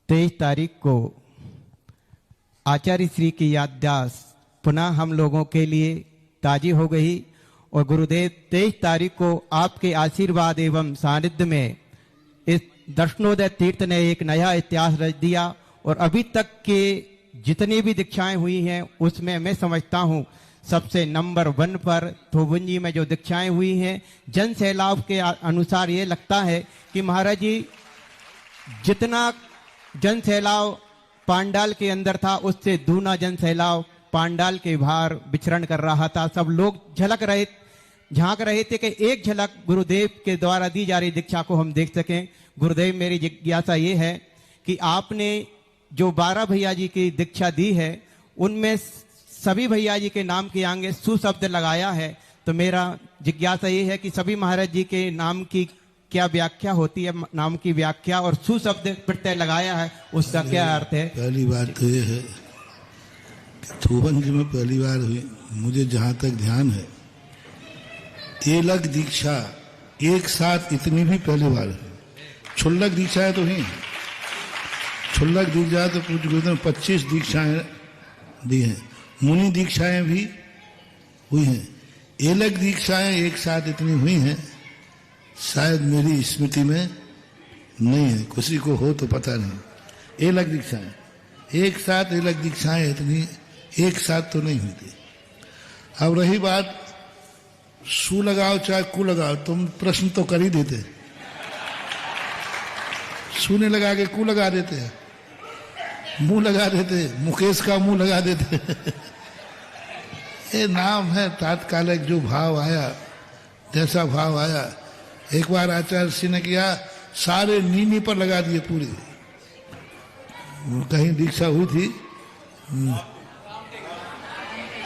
23 तारीख को आचार्य श्री की याददाश्त पुनः हम लोगों के लिए ताजी हो गई और गुरुदेव 23 तारीख को आपके आशीर्वाद एवं सानिध्य में इस दर्शनोदय तीर्थ ने एक नया इतिहास रच दिया। और अभी तक के जितनी भी दीक्षाएं हुई हैं उसमें मैं समझता हूं सबसे नंबर 1 पर थोबुंजी में जो दीक्षाएं हुई हैं, जन सैलाब के अनुसार ये लगता है कि महाराज जी जितना जन सैलाब पांडाल के अंदर था उससे दूना जन सैलाब पांडाल के बाहर विचरण कर रहा था। सब लोग झांक रहे थे कि एक झलक गुरुदेव के द्वारा दी जा रही दीक्षा को हम देख सकें। गुरुदेव, मेरी जिज्ञासा ये है कि आपने जो 12 भैया जी की दीक्षा दी है उनमें सभी भैया जी के नाम के आगे सुशब्द लगाया है, तो मेरा जिज्ञासा ये है कि सभी महाराज जी के नाम की क्या व्याख्या होती है, नाम की व्याख्या, और सुशब्द प्रत्यय लगाया है उसका क्या अर्थ है? पहली बात तो ये है कि थोबंजी में पहली बार हुई, मुझे जहां तक ध्यान है तेलक दीक्षा एक साथ इतनी भी पहली बार है। छुल्लक दीक्षाएं तो ही, छुल्लक दीक्षा तो पूज्य गुरुदेव ने 25 दीक्षाएं दी हैं, मुनि दीक्षाएं भी हुई हैं। एलक दीक्षाएं एक साथ इतनी हुई हैं शायद मेरी स्मृति में नहीं है, किसी को हो तो पता नहीं। एलक दीक्षाएं एक साथ, एलक दीक्षाएं इतनी एक साथ तो नहीं हुई थी। अब रही बात सु लगाओ चाहे कु लगाओ, तुम प्रश्न तो कर ही देते, सु ने लगा के कु लगा देते हैं, मुंह लगा देते, मुकेश का मुंह लगा देते ये नाम है तात्कालिक जो भाव आया, जैसा भाव आया। एक बार आचार्य सिंह ने किया, सारे नीनी पर लगा दिए पूरी, कहीं दीक्षा हुई थी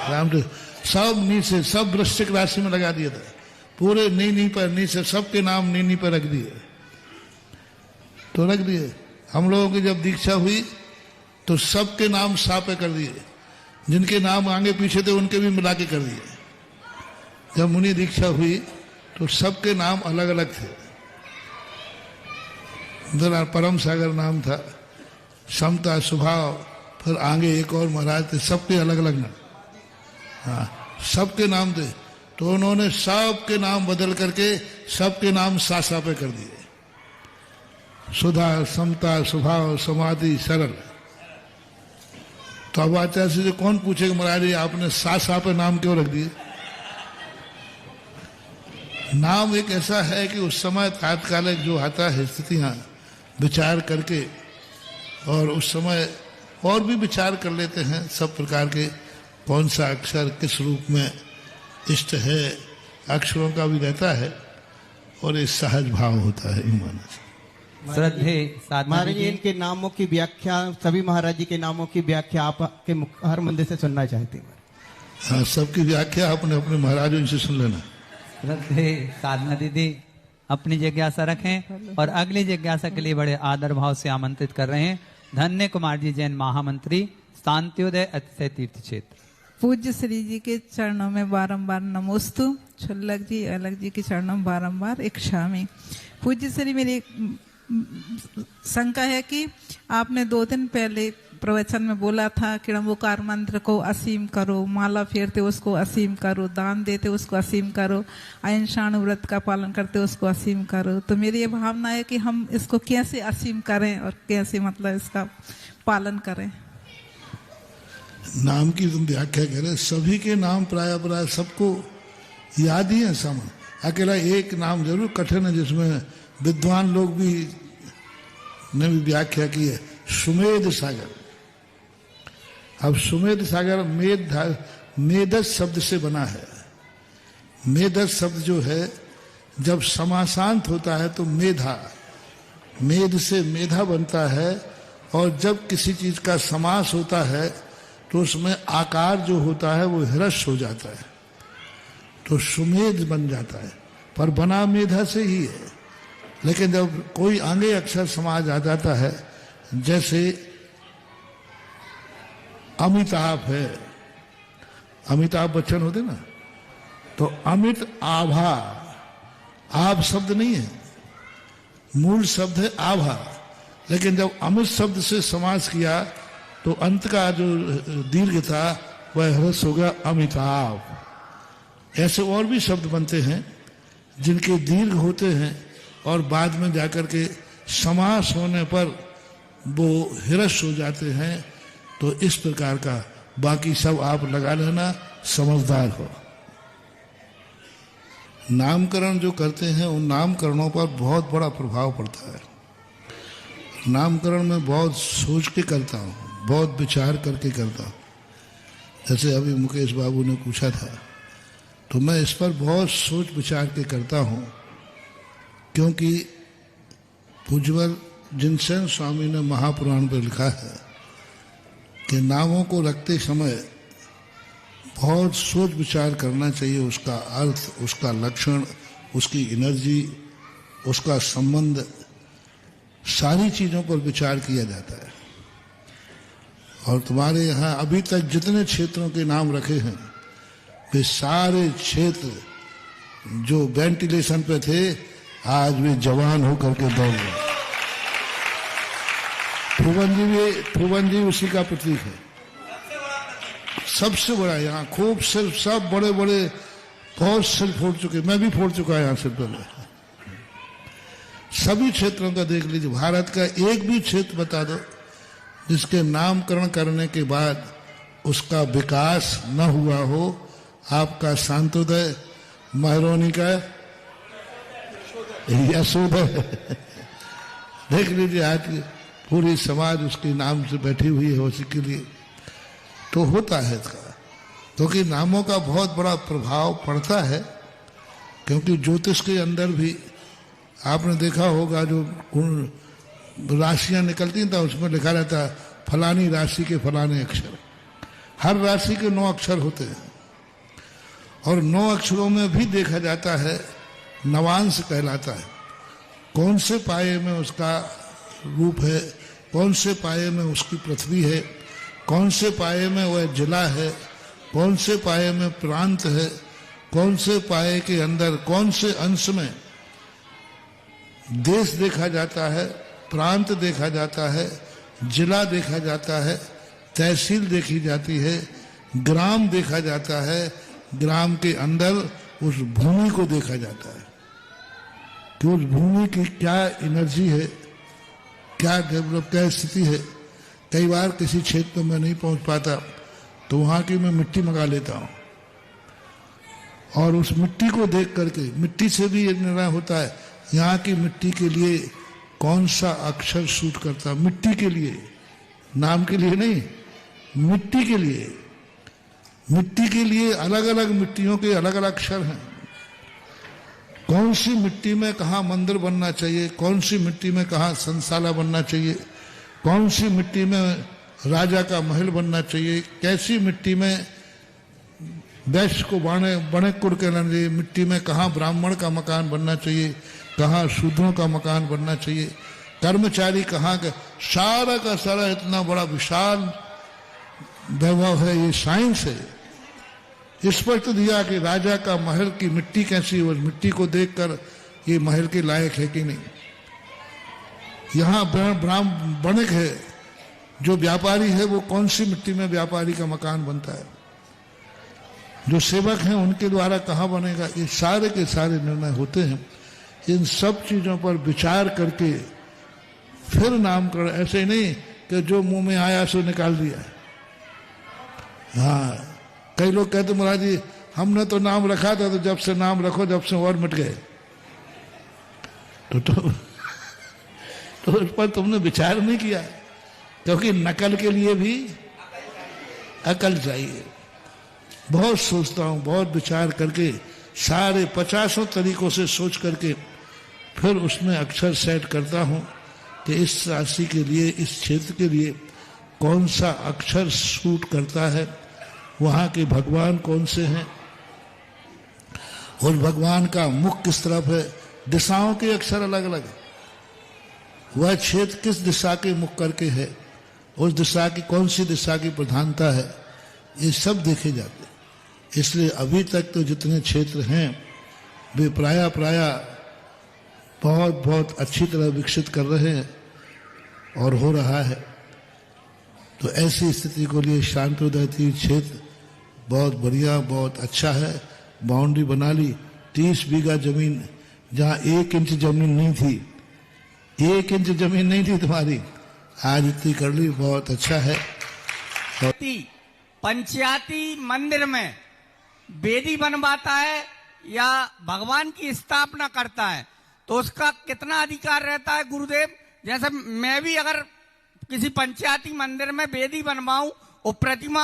रामदेव, सब नी से सब वृश्चिक राशि में लगा दिया था, पूरे नी पर, नी से सबके नाम नी पर रख दिए, तो रख दिए। हम लोगों की जब दीक्षा हुई तो सबके नाम सा पे कर दिए, जिनके नाम आगे पीछे थे उनके भी मिला के कर दिए। जब मुनि दीक्षा हुई तो सबके नाम अलग अलग थे। जरा परम सागर नाम था, समता स्वभाव, फिर आगे एक और महाराज थे, सबके अलग अलग नाम, हाँ सबके नाम थे। तो उन्होंने सबके नाम बदल करके सबके नाम सा पे कर दिए, सुधा, समता, स्वभाव, समाधि, सरल। तो अब आचार्य से कौन पूछेगा महाराज जी आपने सा पे नाम क्यों रख दिए? नाम एक ऐसा है कि उस समय तात्कालिक जो आता है स्थितियां विचार करके, और उस समय और भी विचार कर लेते हैं सब प्रकार के, कौन सा अक्षर किस रूप में इष्ट है, अक्षरों का भी रहता है, और ये सहज भाव होता है ईमान से। श्रद्धे महाराज जी इनके नामों की व्याख्या, सभी महाराज जी के नामों की व्याख्या आपके हर मंदिर से सुनना चाहते हैं। हाँ, सबकी व्याख्या अपने अपने महाराजों से सुन लेना। श्रद्धे साधना दीदी अपनी जिज्ञासा रखें और अगली जिज्ञासा के लिए बड़े आदर भाव से आमंत्रित कर रहे हैं धन्य कुमार जी जैन महामंत्री, शांत्योदय अतिशय तीर्थ क्षेत्र। पूज्य श्री जी के चरणों में बारंबार नमोस्तु, छुल्लक जी अलग जी के चरणों में बारंबार इच्छामी। पूज्य श्री, मेरी शंका है कि आपने 2 दिन पहले प्रवचन में बोला था कि नमोकार मंत्र को असीम करो, माला फेरते उसको असीम करो, दान देते उसको असीम करो, अहिंसा व्रत का पालन करते उसको असीम करो। तो मेरी ये भावना है कि हम इसको कैसे असीम करें और कैसे मतलब इसका पालन करें। नाम की तुम व्याख्या कह रहे, सभी के नाम प्राय सबको याद ही है समान, अकेला एक नाम जरूर कठिन है जिसमें विद्वान लोग भी ने भी व्याख्या की है, सुमेध सागर। अब सुमेध सागर मेधस शब्द से बना है। मेधस शब्द जो है जब समासांत होता है तो मेधा, मेध से मेधा बनता है, और जब किसी चीज का समास होता है तो उसमें आकार जो होता है वो ह्रस्व हो जाता है, तो सुमेध बन जाता है, पर बना मेधा से ही है। लेकिन जब कोई आगे अक्षर समाज आ जाता है, जैसे अमिताभ है, अमिताभ बच्चन होते ना, तो अमित आभा, आभ शब्द नहीं है, मूल शब्द है आभा, लेकिन जब अमित शब्द से समास किया तो अंत का जो दीर्घ था वह ह्रस्व हो गया अमिताभ। ऐसे और भी शब्द बनते हैं जिनके दीर्घ होते हैं और बाद में जाकर के समास होने पर वो ह्रस्व हो जाते हैं। तो इस प्रकार का बाकी सब आप लगा लेना, समझदार हो। नामकरण जो करते हैं उन नामकरणों पर बहुत बड़ा प्रभाव पड़ता है। नामकरण में बहुत सोच के करता हूँ, बहुत विचार करके करता हूँ। जैसे अभी मुकेश बाबू ने पूछा था, तो मैं इस पर बहुत सोच विचार के करता हूँ, क्योंकि पूज्यवर जिनसेन स्वामी ने महापुराण पर लिखा है कि नामों को रखते समय बहुत सोच विचार करना चाहिए। उसका अर्थ, उसका लक्षण, उसकी एनर्जी, उसका संबंध, सारी चीज़ों पर विचार किया जाता है। और तुम्हारे यहाँ अभी तक जितने क्षेत्रों के नाम रखे हैं वे सारे क्षेत्र जो वेंटिलेशन पे थे आज वे जवान होकर के दौड़ रहे। फुवन जी उसी का प्रतीक है, सबसे बड़ा। यहाँ खूब सिर, सब बड़े बड़े बहुत सिर फोड़ चुके, मैं भी फोड़ चुका यहाँ सिर पहले। सभी क्षेत्रों का देख लीजिए, भारत का एक भी क्षेत्र बता दो जिसके नामकरण करने के बाद उसका विकास न हुआ हो। आपका शांतोदय, महरौनी का यशोदय देख लीजिए, आज पूरी समाज उसके नाम से बैठी हुई है उसी के लिए। तो होता है इसका, क्योंकि नामों का बहुत बड़ा प्रभाव पड़ता है। क्योंकि ज्योतिष के अंदर भी आपने देखा होगा जो राशियां निकलती था उसमें लिखा रहता है फलानी राशि के फलाने अक्षर। हर राशि के 9 अक्षर होते हैं और 9 अक्षरों में भी देखा जाता है नवांश कहलाता है। कौन से पाए में उसका रूप है, कौन से पाए में उसकी पृथ्वी है, कौन से पाए में वह जिला है, कौन से पाए में प्रांत है, कौन से पाए के अंदर कौन से अंश में देश देखा जाता है, प्रांत देखा जाता है, जिला देखा जाता है, तहसील देखी जाती है, ग्राम देखा जाता है। ग्राम के अंदर उस भूमि को देखा जाता है कि उस भूमि की क्या एनर्जी है, क्या डेवलप, क्या स्थिति है। कई बार किसी क्षेत्र में नहीं पहुंच पाता तो वहां की मैं मिट्टी मंगा लेता हूं और उस मिट्टी को देख करके, मिट्टी से भी ये निर्णय होता है यहाँ की मिट्टी के लिए कौन सा अक्षर सूट करता। मिट्टी के लिए, नाम के लिए नहीं, मिट्टी के लिए। मिट्टी के लिए अलग अलग मिट्टियों के अलग अलग अक्षर हैं। कौन सी मिट्टी में कहाँ मंदिर बनना चाहिए, कौन सी मिट्टी में कहाँ संसाला बनना चाहिए, कौन सी मिट्टी में राजा का महल बनना चाहिए, कैसी मिट्टी में वैश्य को बड़े कुड़ कहना चाहिए, मिट्टी में कहाँ ब्राह्मण का मकान बनना चाहिए, कहाँ शूद्रों का मकान बनना चाहिए, कर्मचारी कहाँ का, सारा का सारा इतना बड़ा विशाल वैभव है। ये साइंस है। स्पष्ट दिया कि राजा का महल की मिट्टी कैसी है, उस मिट्टी को देखकर ये महल के लायक है कि नहीं। यहाँ बणिक है, जो व्यापारी है वो कौन सी मिट्टी में व्यापारी का मकान बनता है, जो सेवक हैं उनके द्वारा कहाँ बनेगा। ये सारे के सारे निर्णय होते हैं। इन सब चीजों पर विचार करके फिर नामकरण, ऐसे नहीं कि जो मुंह में आया सो निकाल दिया। हाँ, कई लोग कहते महाराज जी हमने तो नाम रखा था, तो जब से नाम रखो जब से और मिट गए। तो उस पर तुमने विचार नहीं किया, क्योंकि नकल के लिए भी अकल चाहिए। बहुत सोचता हूँ, बहुत विचार करके, सारे 50 तरीकों से सोच करके फिर उसमें अक्षर सेट करता हूँ कि इस राशि के लिए, इस क्षेत्र के लिए कौन सा अक्षर सूट करता है, वहाँ के भगवान कौन से हैं, और भगवान का मुख किस तरफ है। दिशाओं के अक्षर अलग अलग है, वह क्षेत्र किस दिशा के मुख करके है, उस दिशा की कौन सी दिशा की प्रधानता है, ये सब देखे जाते हैं। इसलिए अभी तक तो जितने क्षेत्र हैं वे प्राय बहुत बहुत अच्छी तरह विकसित कर रहे हैं। और हो रहा है। तो ऐसी स्थिति को लिए शांतोदय तीर्थ क्षेत्र बहुत बढ़िया, बहुत अच्छा है। बाउंड्री बना ली, 30 बीघा जमीन, जहाँ 1 इंच जमीन नहीं थी, 1 इंच जमीन नहीं थी तुम्हारी, आज इतनी कर ली, बहुत अच्छा है। पंचायती मंदिर में वेदी बनवाता है या भगवान की स्थापना करता है तो उसका कितना अधिकार रहता है गुरुदेव? जैसे मैं भी अगर किसी पंचायती मंदिर में वेदी बनवाऊं और प्रतिमा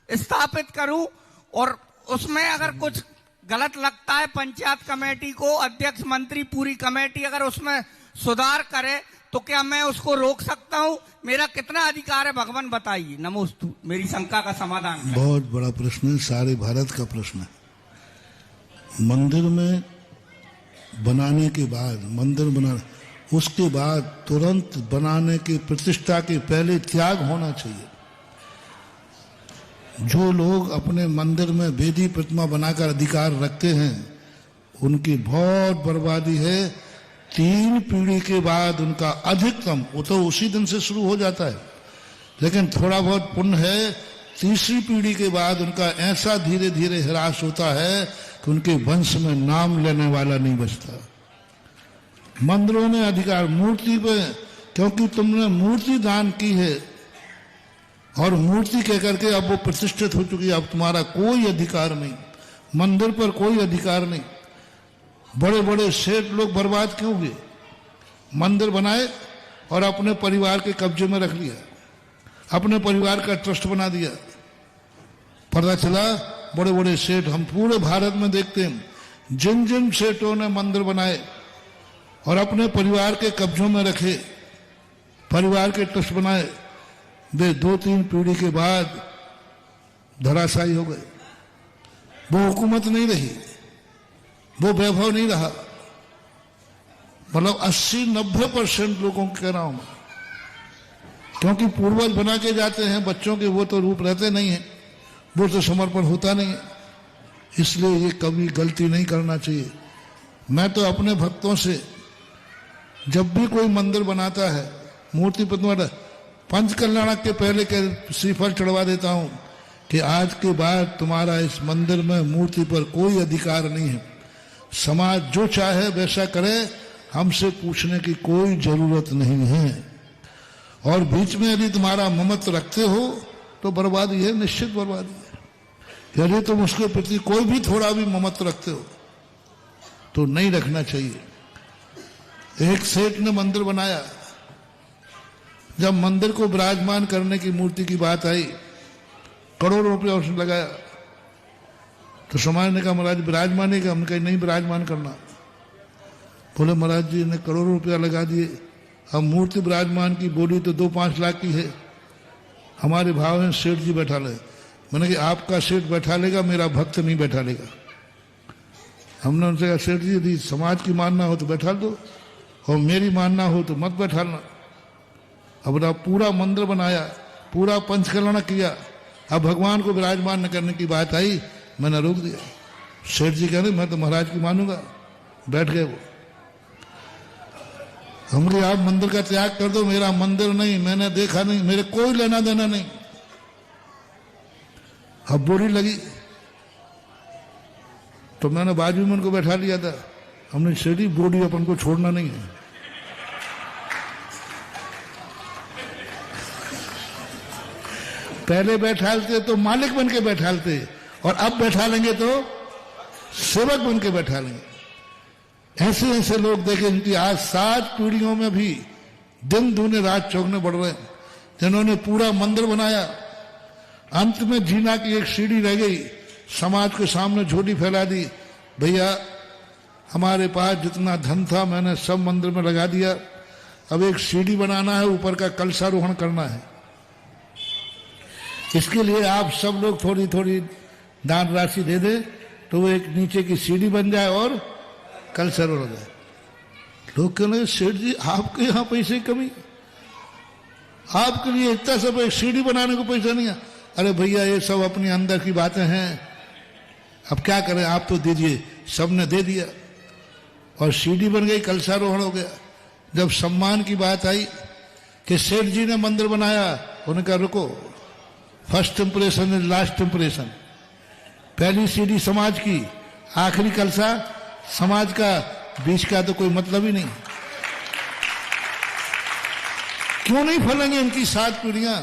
स्थापित करूं और उसमें अगर कुछ गलत लगता है पंचायत कमेटी को, अध्यक्ष मंत्री पूरी कमेटी अगर उसमें सुधार करे तो क्या मैं उसको रोक सकता हूं? मेरा कितना अधिकार है भगवान बताइए। नमोस्तु, मेरी शंका का समाधान करें। बहुत बड़ा प्रश्न है, सारे भारत का प्रश्न है। मंदिर में बनाने के बाद, मंदिर बना उसके बाद तुरंत बनाने के प्रतिष्ठा के पहले त्याग होना चाहिए। जो लोग अपने मंदिर में वेदी प्रतिमा बनाकर अधिकार रखते हैं उनकी बहुत बर्बादी है। 3 पीढ़ी के बाद उनका अधिकतम, वो तो उसी दिन से शुरू हो जाता है, लेकिन थोड़ा बहुत पुण्य है, 3री पीढ़ी के बाद उनका ऐसा धीरे धीरे ह्रास होता है कि उनके वंश में नाम लेने वाला नहीं बचता। मंदिरों में अधिकार मूर्ति पे, क्योंकि तुमने मूर्ति दान की है और मूर्ति कह करके अब वो प्रतिष्ठित हो चुकी है, अब तुम्हारा कोई अधिकार नहीं, मंदिर पर कोई अधिकार नहीं। बड़े बड़े सेठ लोग बर्बाद क्यों हुए? मंदिर बनाए और अपने परिवार के कब्जे में रख लिया, अपने परिवार का ट्रस्ट बना दिया। पता चला बड़े बड़े सेठ, हम पूरे भारत में देखते हैं, जिन जिन सेठों ने मंदिर बनाए और अपने परिवार के कब्जों में रखे, परिवार के ट्रस्ट बनाए, वे 2-3 पीढ़ी के बाद धराशायी हो गए। वो हुकूमत नहीं रही, वो वैभव नहीं रहा। मतलब 80-90% लोगों को कह रहा हूं, क्योंकि पूर्वज बना के जाते हैं बच्चों के, वो तो रूप रहते नहीं है, वो तो समर्पण होता नहीं है। इसलिए ये कभी गलती नहीं करना चाहिए। मैं तो अपने भक्तों से जब भी कोई मंदिर बनाता है, मूर्ति प्रतिमा, पंच कल्याणक के पहले के श्रीफल चढ़वा देता हूं कि आज के बाद तुम्हारा इस मंदिर में मूर्ति पर कोई अधिकार नहीं है। समाज जो चाहे वैसा करे, हमसे पूछने की कोई जरूरत नहीं है। और बीच में यदि तुम्हारा ममत्व रखते हो तो बर्बादी है, निश्चित बर्बादी है। यदि तुम उसके प्रति कोई भी थोड़ा भी ममत्व रखते हो तो नहीं रखना चाहिए। एक सेठ ने मंदिर बनाया, जब मंदिर को विराजमान करने की मूर्ति की बात आई, करोड़ों रुपया उसने लगाया, तो समाज ने कहा महाराज विराजमान नहीं, हम कहीं नहीं विराजमान करना। बोले महाराज जी ने करोड़ों रुपया लगा दिए, अब मूर्ति विराजमान की बोली तो 2-5 लाख की है, हमारे भाव में सेठ जी बैठा ले। मैंने कि आपका सेठ बैठा लेगा, मेरा भक्त नहीं बैठा लेगा। हमने उनसे कहा सेठ जी यदि समाज की मानना हो तो बैठा दो और मेरी मानना हो तो मत बैठाना। अब पूरा मंदिर बनाया, पूरा पंचकल्याण किया, अब भगवान को विराजमान न करने की बात आई, मैंने रोक दिया। सेठ जी कह रहे मैं तो महाराज की मानूंगा, बैठ गए वो। हम कहे आप मंदिर का त्याग कर दो, मेरा मंदिर नहीं, मैंने देखा नहीं, मेरे कोई लेना देना नहीं। अब बोली लगी तो मैंने बाजू में उनको बैठा लिया था। हमने सेठ जी बॉडी अपन को छोड़ना नहीं है। पहले बैठालते तो मालिक बन के बैठालते, और अब बैठा लेंगे तो सेवक बन के बैठा लेंगे। ऐसे ऐसे लोग देखे जिनकी आज 7 पीढ़ियों में भी दिन दूने रात चौगने बढ़ रहे हैं, जिन्होंने पूरा मंदिर बनाया, अंत में जीना की एक सीढ़ी रह गई, समाज के सामने झोली फैला दी, भैया हमारे पास जितना धन था मैंने सब मंदिर में लगा दिया, अब एक सीढ़ी बनाना है, ऊपर का कलशारोहण करना है। इसके लिए आप सब लोग थोड़ी थोड़ी दान राशि दे दे तो वो एक नीचे की सीढ़ी बन जाए और कलशारोहण हो जाए। लोग कहने लगे सेठ जी आपके यहाँ पैसे की कमी, आपके लिए इतना सब एक सीढ़ी बनाने को पैसा नहीं है। अरे भैया ये सब अपने अंदर की बातें हैं, अब क्या करें, आप तो दीजिए। सबने दे दिया और सीढ़ी बन गई, कलशारोहण हो गया। जब सम्मान की बात आई कि सेठ जी ने मंदिर बनाया, उन्होंने कहा रुको, first impression is last impression. पहली सीढ़ी समाज की, आखिरी कलसा समाज का, बीच का तो कोई मतलब ही नहीं। क्यों नहीं फलेंगे इनकी 7 पीढ़ियां?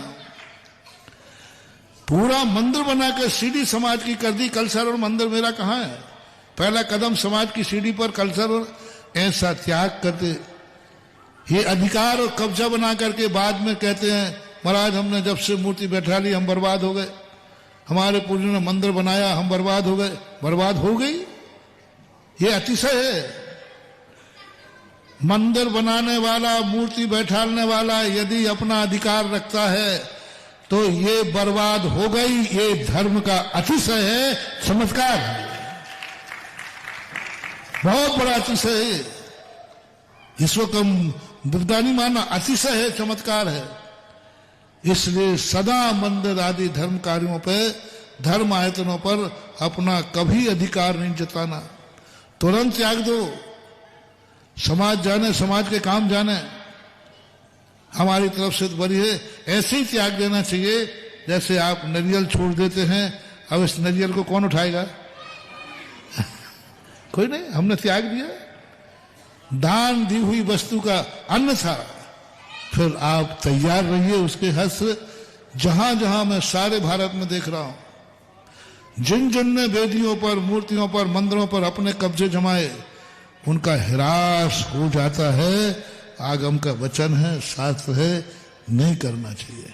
पूरा मंदिर बनाकर सीढ़ी समाज की कर दी, कलसर और मंदिर मेरा कहां है? पहला कदम समाज की सीढ़ी पर कलसर और ऐसा त्याग करते, ये अधिकार और कब्जा बना करके बाद में कहते हैं महाराज हमने जब से मूर्ति बैठा ली हम बर्बाद हो गए, हमारे पूर्वजों ने मंदिर बनाया हम बर्बाद हो गए। बर्बाद हो गई, ये अतिशय है। मंदिर बनाने वाला, मूर्ति बैठाने वाला यदि अपना अधिकार रखता है तो ये बर्बाद हो गई, ये धर्म का अतिशय है, चमत्कार है, बहुत बड़ा अतिशय है। इसको कम विद्वानी मानना अतिशय है, चमत्कार है। इसलिए सदा मंदिर आदि धर्म कार्यों पर, धर्म आयतनों पर अपना कभी अधिकार नहीं जताना, तुरंत त्याग दो। समाज जाने, समाज के काम जाने, हमारी तरफ से तो बड़ी है, ऐसे ही त्याग देना चाहिए जैसे आप नारियल छोड़ देते हैं। अब इस नारियल को कौन उठाएगा? कोई नहीं, हमने त्याग दिया। दान दी हुई वस्तु का अन्न था, फिर आप तैयार रहिए उसके हद से। जहां जहां मैं सारे भारत में देख रहा हूं, जिन जिन ने वेदियों पर, मूर्तियों पर, मंदिरों पर अपने कब्जे जमाए, उनका हिरास हो जाता है। आगम का वचन है, शास्त्र है, नहीं करना चाहिए।